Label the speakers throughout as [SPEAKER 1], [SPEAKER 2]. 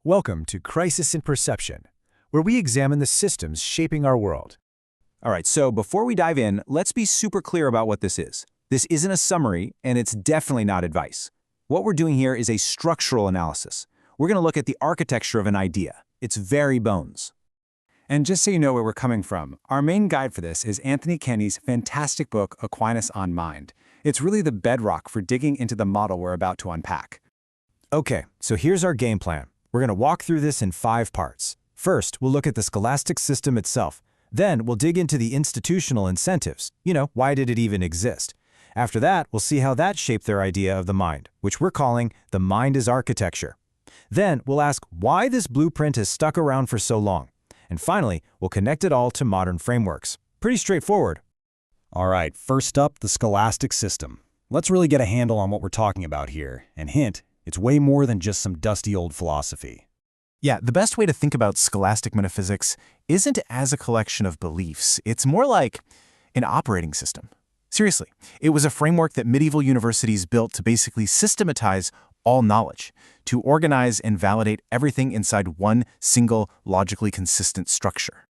[SPEAKER 1] Welcome to Crisis in Perception, where we examine the systems shaping our world.
[SPEAKER 2] All right, so before we dive in, let's be super clear about what this is. This isn't a summary, and it's definitely not advice. What we're doing here is a structural analysis. We're going to look at the architecture of an idea, its very bones.
[SPEAKER 3] And just so you know where we're coming from, our main guide for this is Anthony Kenny's fantastic book, Aquinas on Mind. It's really the bedrock for digging into the model we're about to unpack.
[SPEAKER 1] Okay, so here's our game plan. We're going to walk through this in 5 parts. First, we'll look at the scholastic system itself. Then, we'll dig into the institutional incentives. Why did it even exist? After that, we'll see how that shaped their idea of the mind, which we're calling the mind as architecture. Then, we'll ask why this blueprint has stuck around for so long. And finally, we'll connect it all to modern frameworks. Pretty straightforward.
[SPEAKER 4] All right, first up, the scholastic system. Let's really get a handle on what we're talking about here. And hint, it's way more than just some dusty old philosophy.
[SPEAKER 5] Yeah, the best way to think about scholastic metaphysics isn't as a collection of beliefs. It's more like an operating system. Seriously, it was a framework that medieval universities built to basically systematize all knowledge, to organize and validate everything inside one single, logically consistent structure.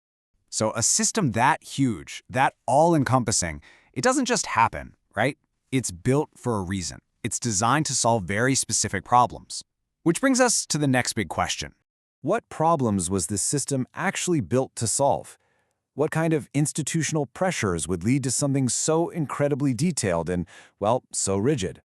[SPEAKER 3] So a system that huge, that all-encompassing, it doesn't just happen, right? It's built for a reason. It's designed to solve very specific problems. Which brings us to the next big question.
[SPEAKER 1] What problems was this system actually built to solve? What kind of institutional pressures would lead to something so incredibly detailed and, well, so rigid?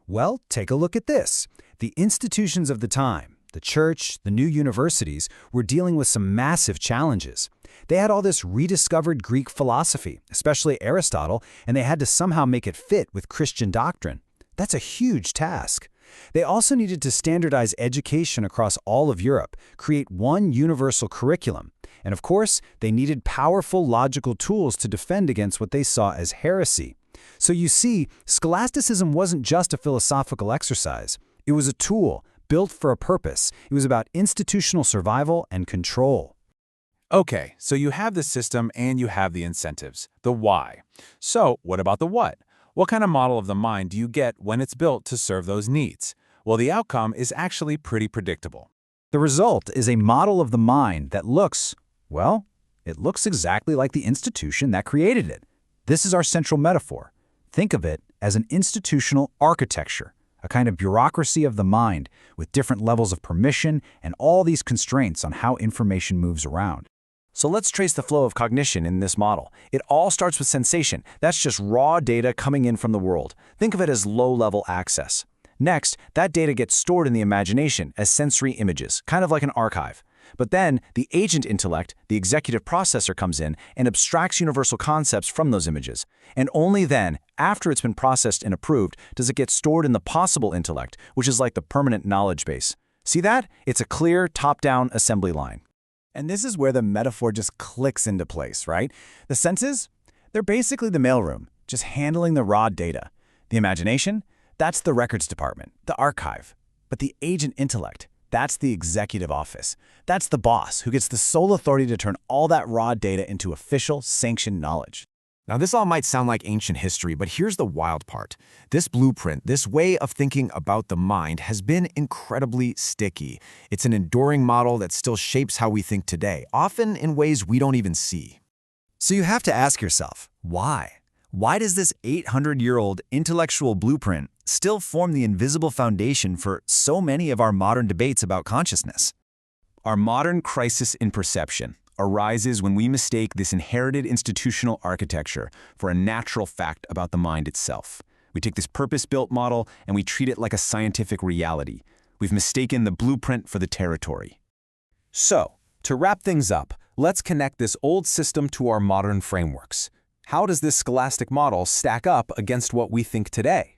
[SPEAKER 4] Well, take a look at this. The institutions of the time, the church, the new universities, were dealing with some massive challenges. They had all this rediscovered Greek philosophy, especially Aristotle, and they had to somehow make it fit with Christian doctrine. That's a huge task. They also needed to standardize education across all of Europe, create one universal curriculum. And of course, they needed powerful logical tools to defend against what they saw as heresy. So you see, scholasticism wasn't just a philosophical exercise. It was a tool built for a purpose. It was about institutional survival and control.
[SPEAKER 2] Okay, so you have the system and you have the incentives, the why. So what about the what? What kind of model of the mind do you get when it's built to serve those needs? Well, the outcome is actually pretty predictable.
[SPEAKER 4] The result is a model of the mind that looks, well, it looks exactly like the institution that created it. This is our central metaphor. Think of it as an institutional architecture, a kind of bureaucracy of the mind with different levels of permission and all these constraints on how information moves around.
[SPEAKER 5] So let's trace the flow of cognition in this model. It all starts with sensation. That's just raw data coming in from the world. Think of it as low-level access. Next, that data gets stored in the imagination as sensory images, kind of like an archive. But then, the agent intellect, the executive processor, comes in and abstracts universal concepts from those images. And only then, after it's been processed and approved, does it get stored in the possible intellect, which is like the permanent knowledge base. See that? It's a clear, top-down assembly line.
[SPEAKER 3] And this is where the metaphor just clicks into place, right? The senses? They're basically the mailroom, just handling the raw data. The imagination? That's the records department, the archive. But the agent intellect, that's the executive office. That's the boss who gets the sole authority to turn all that raw data into official, sanctioned knowledge.
[SPEAKER 5] Now, this all might sound like ancient history, but here's the wild part. This blueprint, this way of thinking about the mind, has been incredibly sticky. It's an enduring model that still shapes how we think today, often in ways we don't even see.
[SPEAKER 4] So you have to ask yourself, why? Why does this 800-year-old intellectual blueprint still form the invisible foundation for so many of our modern debates about consciousness?
[SPEAKER 2] Our modern crisis in perception arises when we mistake this inherited institutional architecture for a natural fact about the mind itself. We take this purpose-built model and we treat it like a scientific reality. We've mistaken the blueprint for the territory. So, to wrap things up, let's connect this old system to our modern frameworks. How does this scholastic model stack up against what we think today?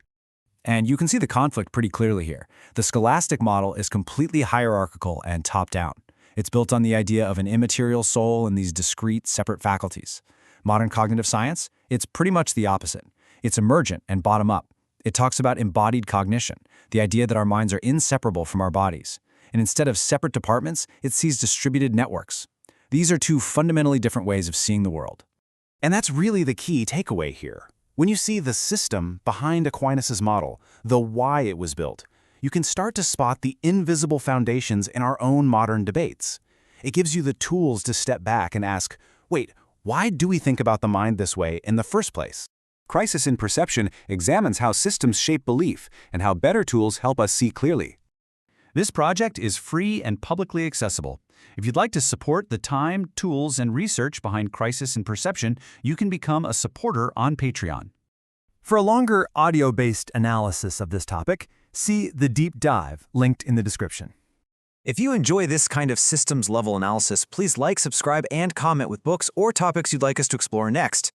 [SPEAKER 4] And you can see the conflict pretty clearly here. The scholastic model is completely hierarchical and top-down. It's built on the idea of an immaterial soul and these discrete, separate faculties. Modern cognitive science? It's pretty much the opposite. It's emergent and bottom-up. It talks about embodied cognition, the idea that our minds are inseparable from our bodies. And instead of separate departments, it sees distributed networks. These are two fundamentally different ways of seeing the world.
[SPEAKER 5] And that's really the key takeaway here. When you see the system behind Aquinas' model, the why it was built,
[SPEAKER 3] you can start to spot the invisible foundations in our own modern debates. It gives you the tools to step back and ask, wait, why do we think about the mind this way in the first place?
[SPEAKER 2] Crisis in Perception examines how systems shape belief and how better tools help us see clearly. This project is free and publicly accessible. If you'd like to support the time, tools, and research behind Crisis in Perception, you can become a supporter on Patreon.
[SPEAKER 4] For a longer audio-based analysis of this topic, see the deep dive linked in the description.
[SPEAKER 5] If you enjoy this kind of systems-level analysis, please like, subscribe, and comment with books or topics you'd like us to explore next.